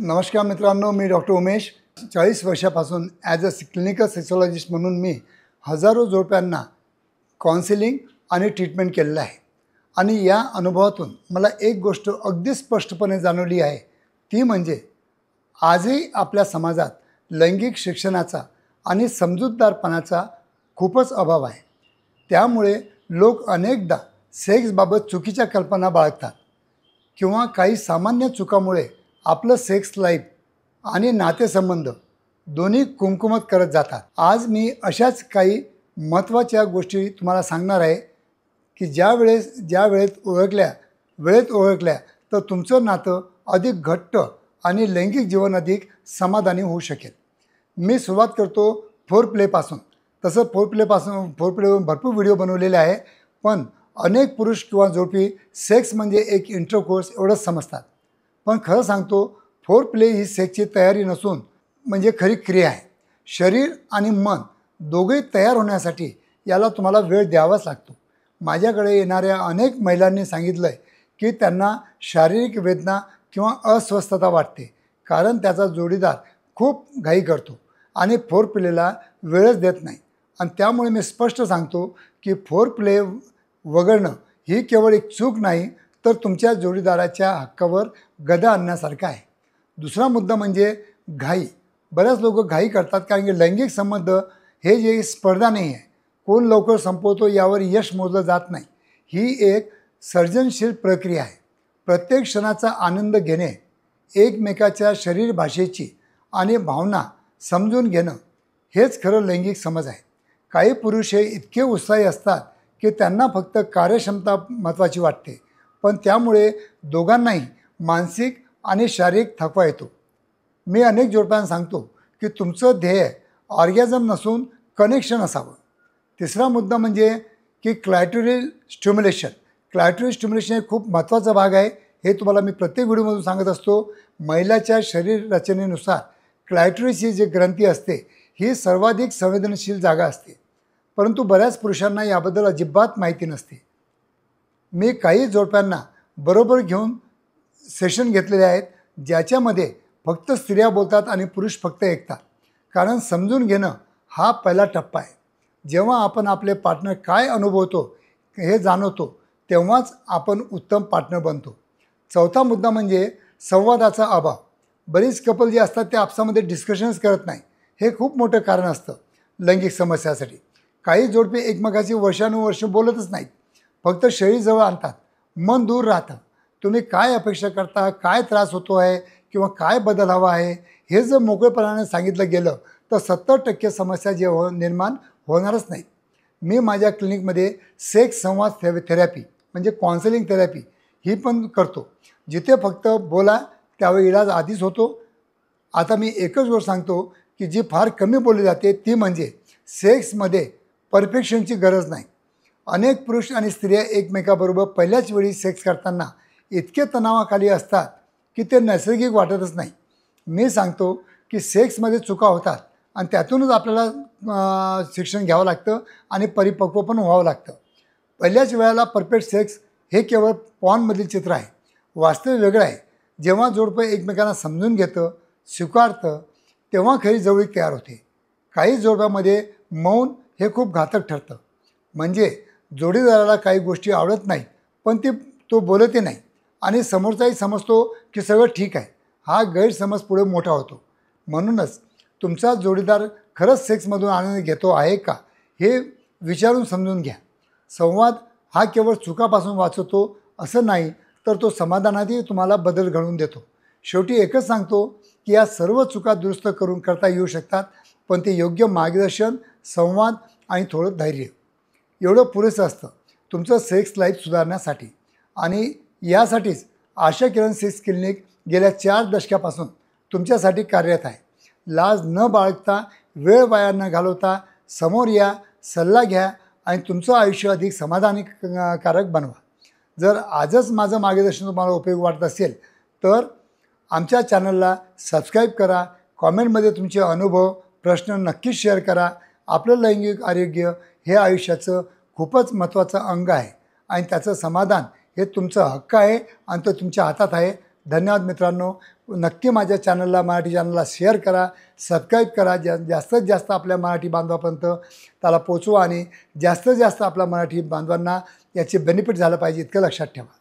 नमस्कार मित्रांनो, मी डॉक्टर उमेश. 40 वर्षापासून ॲज अ क्लिनिकल सेक्सॉलॉजिस्ट म्हणून मी हजारो जोडप्यांना काउन्सिलिंग आणि ट्रीटमेंट केलेलं आहे. आणि या अनुभवातून मला एक गोष्ट अगदी स्पष्टपणे जाणवली आहे, ती म्हणजे आजही आपल्या समाजात लैंगिक शिक्षणाचा आणि समजूतदारपणाचा खूपच अभाव आहे. त्यामुळे लोक अनेकदा सेक्सबाबत चुकीच्या कल्पना बाळगतात किंवा काही सामान्य चुकामुळे आपलं सेक्स लाईफ आणि नातेसंबंध दोन्ही कुमकुमत करत जातात. आज मी अशाच काही महत्त्वाच्या गोष्टी तुम्हाला सांगणार आहे की ज्या वेळेत ओळखल्या तर तुमचं नातं अधिक घट्ट आणि लैंगिक जीवन अधिक समाधानी होऊ शकेल. मी सुरुवात करतो फोर प्लेपासून. तसं फोर प्लेवर भरपूर व्हिडिओ बनवलेले आहे, पण अनेक पुरुष किंवा जोडपी सेक्स म्हणजे एक इंटरकोर्स एवढंच समजतात. पण खरं सांगतो, फोर प्ले ही सेक्सची तयारी नसून म्हणजे खरी क्रिया आहे. शरीर आणि मन दोघेही तयार होण्यासाठी याला तुम्हाला वेळ द्यावाच लागतो. माझ्याकडे येणाऱ्या अनेक महिलांनी सांगितलं आहे की त्यांना शारीरिक वेदना किंवा अस्वस्थता वाटते, कारण त्याचा जोडीदार खूप घाई करतो आणि फोर प्लेला वेळच देत नाही. आणि त्यामुळे मी स्पष्ट सांगतो की फोर प्ले वगळणं ही केवळ एक चूक नाही, तर तुमच्या जोडीदाराच्या हक्कावर गदा आणण्यासारखं आहे. दुसरा मुद्दा म्हणजे घाई. बऱ्याच लोक घाई करतात, कारण की लैंगिक संबंध हे जे स्पर्धा नाही आहे, कोण लवकर संपवतो यावर यश मोजलं जात नाही. ही एक सर्जनशील प्रक्रिया आहे. प्रत्येक क्षणाचा आनंद घेणे, एकमेकाच्या शरीर भाषेची आणि भावना समजून घेणं हेच खरं लैंगिक समज आहे. काही पुरुष हे इतके उत्साही असतात की त्यांना फक्त कार्यक्षमता महत्त्वाची वाटते, पण त्यामुळे दोघांनाही मानसिक आणि शारीरिक थकवा येतो. मी अनेक जोडप्यांना सांगतो की तुमचं ध्येय ऑर्गॅझम नसून कनेक्शन असावं. तिसरा मुद्दा म्हणजे की क्लायटोरियल स्टिम्युलेशन. क्लायटोरियल स्टिम्युलेशन हे खूप महत्त्वाचा भाग आहे. हे तुम्हाला मी प्रत्येक व्हिडिओमधून सांगत असतो. महिलाच्या शरीर रचनेनुसार क्लायटोरिस ही जी ग्रंथी असते ही सर्वाधिक संवेदनशील जागा असते, परंतु बऱ्याच पुरुषांना याबद्दल अजिबात माहिती नसते. मी काही जोडप्यांना बरोबर घेऊन सेशन घेतलेले आहेत, ज्याच्यामध्ये फक्त स्त्रिया बोलतात आणि पुरुष फक्त ऐकतात. कारण समजून घेणं हा पहिला टप्पा आहे. जेव्हा आपण आपले पार्टनर काय अनुभवतो हे जाणवतो, तेव्हाच आपण उत्तम पार्टनर बनतो. चौथा मुद्दा म्हणजे संवादाचा अभाव. बरीच कपल जे असतात ते आपसामध्ये डिस्कशन्स करत नाही. हे खूप मोठं कारण असतं लैंगिक समस्यासाठी. काही जोडपे एकमेकाची वर्षानुवर्ष बोलतच नाहीत, फक्त शरीर जवळ आणतात, मन दूर राहतं. तुम्ही काय अपेक्षा करता, काय त्रास होतो आहे किंवा काय बदल हवा आहे, हे जर मोकळेपणाने सांगितलं गेलं तर 70% समस्या निर्माण होणारच नाहीत. मी माझ्या क्लिनिकमध्ये सेक्स संवाद थेरपी म्हणजे काउन्सिलिंग थेरपी ही पण करतो, जिथे फक्त बोला त्यावेळी इलाज आधीच होतो. आता मी एकच गोष्ट सांगतो की जी फार कमी बोलली जाते ती म्हणजे सेक्समध्ये परफेक्शनची गरज नाही. अनेक पुरुष आणि स्त्रिया एकमेकाबरोबर पहिल्याच वेळी सेक्स करताना इतके तणावाखाली असतात की ते नैसर्गिक वाटतच नाही. मी सांगतो की सेक्समध्ये चुका होतात आणि त्यातूनच आपल्याला शिक्षण घ्यावं लागतं आणि परिपक्व पण व्हावं लागतं. पहिल्याच वेळेला परफेक्ट सेक्स हे केवळ पॉर्नमधील चित्र आहे. वास्तव वेगळं आहे. जेव्हा जोडपं एकमेकांना समजून घेतं, स्वीकारतं, तेव्हा खरी जवळीक तयार होते. काही जोडप्यामध्ये मौन हे खूप घातक ठरतं. म्हणजे जोडीदाराला काही गोष्टी आवडत नाही, पण तो बोलतही नाही आणि समोरचाही समजतो की सगळं ठीक आहे. हा गैरसमज पुढे मोठा होतो. म्हणूनच तुमचा जोडीदार खरंच सेक्समधून आनंद घेतो आहे का हे विचारून समजून घ्या. संवाद हा केवळ चुकापासून वाचवतो असं नाही, तर तो समाधानातही तुम्हाला बदल घडवून देतो. शेवटी एकच सांगतो की या सर्व चुका दुरुस्त करता येऊ शकतात, पण ते योग्य मार्गदर्शन, संवाद आणि थोडं धैर्य एवढं पुरेसं असतं तुमचं सेक्स लाईफ सुधारण्यासाठी. आणि यासाठीच आशा किरण सेक्स क्लिनिक गेल्या 4 दशकापासून तुमच्यासाठी कार्यरत आहे. लाज न बाळगता, वेळ वाया न घालवता समोर या, सल्ला घ्या आणि तुमचं आयुष्य अधिक समाधानकारक बनवा. जर आजच माझं मार्गदर्शन तुम्हाला उपयोग वाटत असेल तर आमच्या चॅनलला सबस्क्राईब करा. कॉमेंटमध्ये तुमचे अनुभव, प्रश्न नक्कीच शेअर करा. आपलं लैंगिक आरोग्य हे आयुष्याचं खूपच महत्त्वाचं अंग आहे आणि त्याचं समाधान हे तुमचं हक्क आहे आणि तो तुमच्या हातात आहे. धन्यवाद मित्रांनो. नक्की माझ्या चॅनलला, मराठी चॅनलला शेअर करा, सबस्क्राईब करा. जास्तीत जास्त आपल्या मराठी बांधवापर्यंत त्याला पोचवा आणि जास्तीत जास्त आपल्या मराठी बांधवांना याचे बेनिफिट झालं पाहिजे इतकं लक्षात ठेवा.